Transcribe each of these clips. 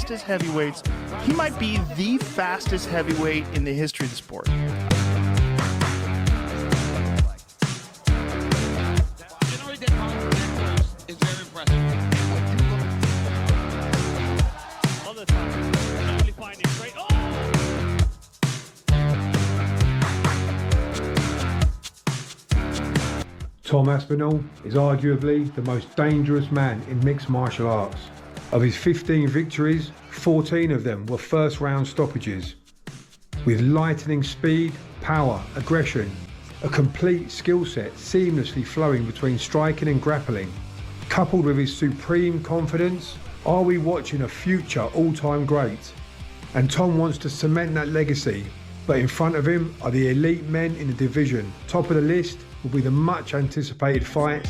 fastest heavyweights. He might be the fastest heavyweight in the history of the sport. Tom Aspinall is arguably the most dangerous man in mixed martial arts. Of his 15 victories, 14 of them were first round stoppages. With lightning speed, power, aggression, a complete skill set seamlessly flowing between striking and grappling, coupled with his supreme confidence, are we watching a future all-time great? And Tom wants to cement that legacy, but in front of him are the elite men in the division. Top of the list will be the much anticipated fight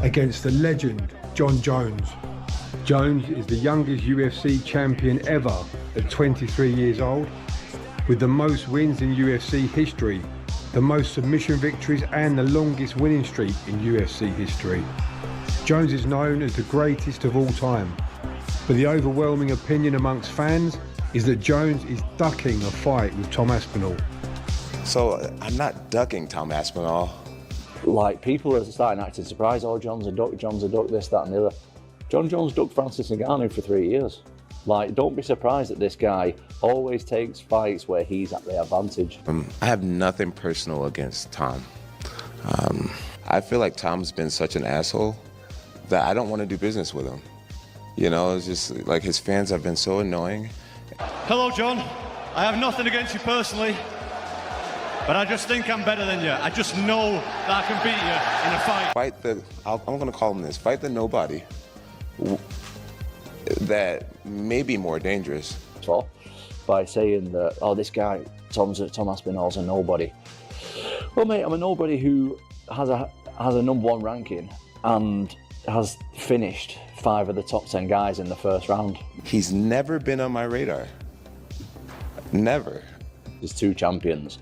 against the legend, Jon Jones. Jones is the youngest UFC champion ever at 23 years old, with the most wins in UFC history, the most submission victories and the longest winning streak in UFC history. Jones is known as the greatest of all time, but the overwhelming opinion amongst fans is that Jones is ducking a fight with Tom Aspinall. So I'm not ducking Tom Aspinall. Like, people are starting acting surprised. Oh, John's a duck, this, that and the other. Jon Jones ducked Francis Ngannou for 3 years. Like, don't be surprised that this guy always takes fights where he's at the advantage. I have nothing personal against Tom. I feel like Tom's been such an asshole that I don't want to do business with him. You know, it's just like his fans have been so annoying. Hello, John. I have nothing against you personally, but I just think I'm better than you. I just know that I can beat you in a fight. Fight the, I'm gonna call him this, fight the nobody that may be more dangerous. So, by saying that, oh, this guy, Tom Aspinall's a nobody. Well, mate, I'm a nobody who has a #1 ranking and has finished 5 of the top 10 guys in the first round. He's never been on my radar. Never. There's 2 champions,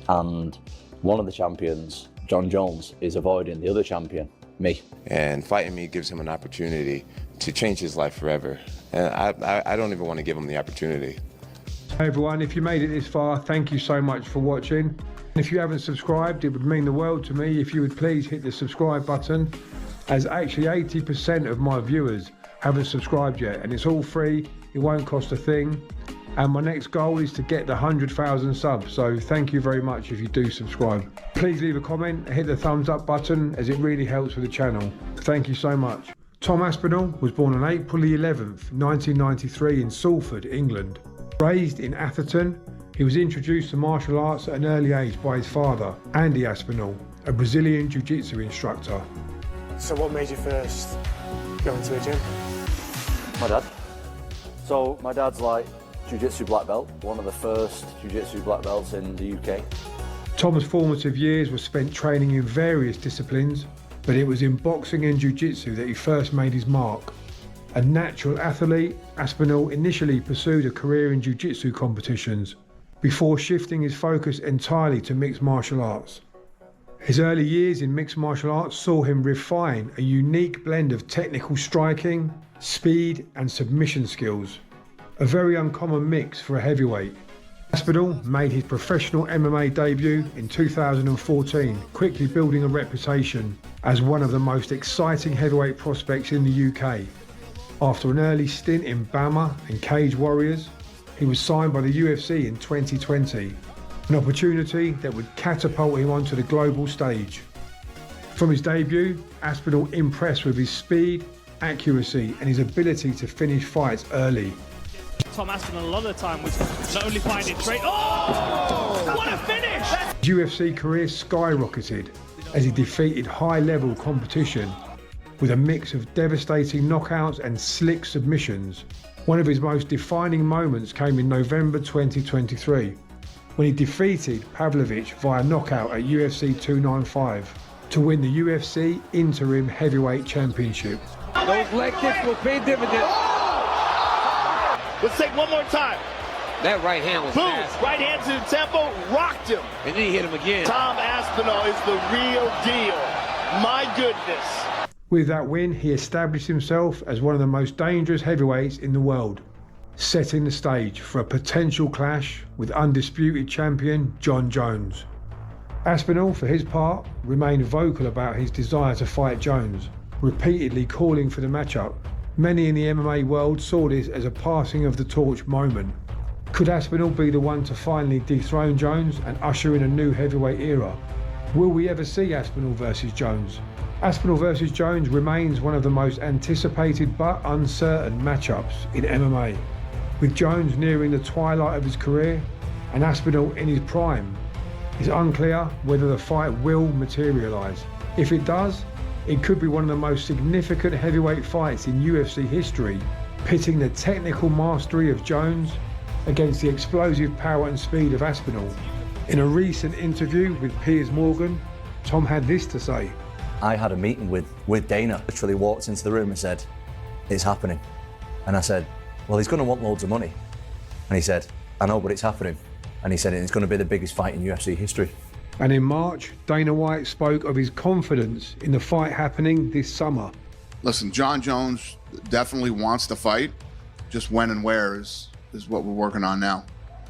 and one of the champions, Jon Jones, is avoiding the other champion, me. And fighting me gives him an opportunity to change his life forever. And I don't even want to give him the opportunity. Hey everyone, if you made it this far, thank you so much for watching. And if you haven't subscribed, it would mean the world to me if you would please hit the subscribe button, as actually 80% of my viewers haven't subscribed yet, and it's all free, it won't cost a thing. And my next goal is to get the 100,000 subs, so thank you very much if you do subscribe. Please leave a comment, hit the thumbs up button, as it really helps with the channel. Thank you so much. Tom Aspinall was born on April the 11th, 1993 in Salford, England. Raised in Atherton, he was introduced to martial arts at an early age by his father, Andy Aspinall, a Brazilian jiu-jitsu instructor. So what made you first go into a gym? My dad. So my dad's like jiu-jitsu black belt, one of the first jiu-jitsu black belts in the UK. Tom's formative years were spent training in various disciplines, but it was in boxing and jiu-jitsu that he first made his mark. A natural athlete, Aspinall initially pursued a career in jiu-jitsu competitions before shifting his focus entirely to mixed martial arts. His early years in mixed martial arts saw him refine a unique blend of technical striking, speed and submission skills, a very uncommon mix for a heavyweight. Aspinall made his professional MMA debut in 2014, quickly building a reputation as one of the most exciting heavyweight prospects in the UK. After an early stint in BAMMA and Cage Warriors, he was signed by the UFC in 2020, an opportunity that would catapult him onto the global stage. From his debut, Aspinall impressed with his speed, accuracy and his ability to finish fights early. Tom Aspinall a lot of the time was not only finding straight. Oh! What a finish! His UFC career skyrocketed as he defeated high-level competition with a mix of devastating knockouts and slick submissions. One of his most defining moments came in November 2023, when he defeated Pavlovich via knockout at UFC 295 to win the UFC Interim Heavyweight Championship. Those leg kicks will pay dividends. Let's take one more time. That right hand was boom, fast. Right hand to the temple, rocked him. And then he hit him again. Tom Aspinall is the real deal. My goodness. With that win, he established himself as one of the most dangerous heavyweights in the world. setting the stage for a potential clash with undisputed champion Jon Jones. Aspinall, for his part, remained vocal about his desire to fight Jones, repeatedly calling for the matchup. Many in the MMA world saw this as a passing of the torch moment. Could Aspinall be the one to finally dethrone Jones and usher in a new heavyweight era? Will we ever see Aspinall versus Jones? Aspinall versus Jones remains one of the most anticipated but uncertain matchups in MMA. With Jones nearing the twilight of his career and Aspinall in his prime, it's unclear whether the fight will materialise. If it does, it could be one of the most significant heavyweight fights in UFC history, pitting the technical mastery of Jones against the explosive power and speed of Aspinall. In a recent interview with Piers Morgan, Tom had this to say. I had a meeting with Dana. Literally walked into the room and said, it's happening. And I said, well, he's going to want loads of money. And he said, I know, but it's happening. And he said, it's going to be the biggest fight in UFC history. And in March, Dana White spoke of his confidence in the fight happening this summer. Listen, Jon Jones definitely wants to fight. Just when and where is what we're working on now.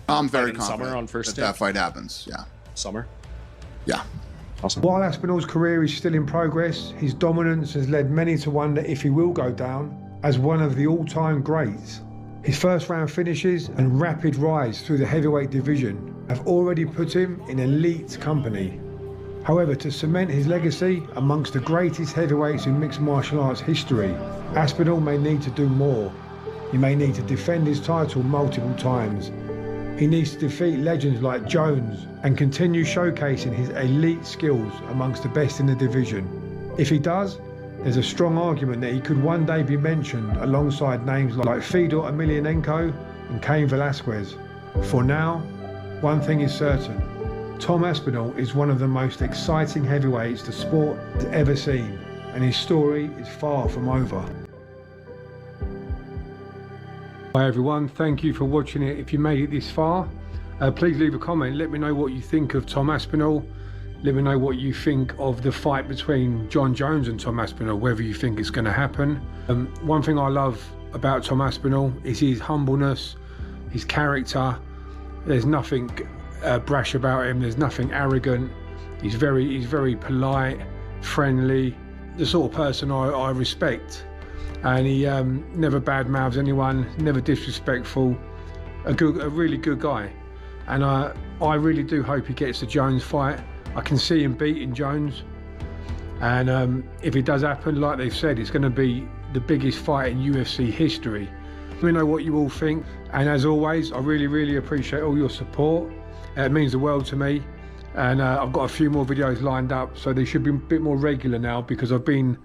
I'm very confident summer on first that fight happens. Yeah. Summer? Yeah. Awesome. While Aspinall's career is still in progress, his dominance has led many to wonder if he will go down as one of the all-time greats. His first round finishes and rapid rise through the heavyweight division have already put him in elite company. However, to cement his legacy amongst the greatest heavyweights in mixed martial arts history, Aspinall may need to do more. He may need to defend his title multiple times. He needs to defeat legends like Jones and continue showcasing his elite skills amongst the best in the division. If he does, there's a strong argument that he could one day be mentioned alongside names like Fedor Emelianenko and Cain Velasquez. For now, one thing is certain. Tom Aspinall is one of the most exciting heavyweights the sport has ever seen, and his story is far from over. Hi everyone, thank you for watching it. If you made it this far, please leave a comment. Let me know what you think of Tom Aspinall. Let me know what you think of the fight between Jon Jones and Tom Aspinall, whether you think it's going to happen. One thing I love about Tom Aspinall is his humbleness, his character. There's nothing brash about him. There's nothing arrogant. He's very polite, friendly, the sort of person I respect. And he never badmouths anyone, never disrespectful, a really good guy. And I really do hope he gets the Jones fight. I can see him beating Jones. And if it does happen, like they've said, it's going to be the biggest fight in UFC history. Let me know what you all think. And as always, I really appreciate all your support. It means the world to me. And I've got a few more videos lined up, so they should be a bit more regular now because I've been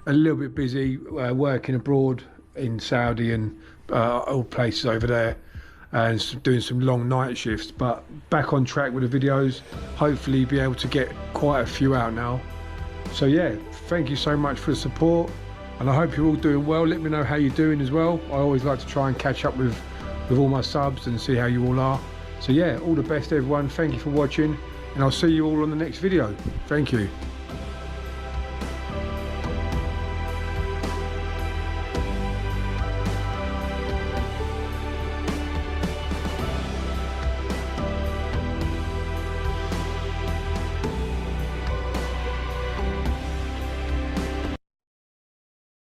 a little bit busy working abroad in Saudi and all places over there and doing some long night shifts, but back on track with the videos. Hopefully be able to get quite a few out now. So yeah, thank you so much for the support and I hope you're all doing well. Let me know how you're doing as well. I always like to try and catch up with all my subs and see how you all are. So yeah, all the best everyone. Thank you for watching and I'll see you all on the next video. Thank you.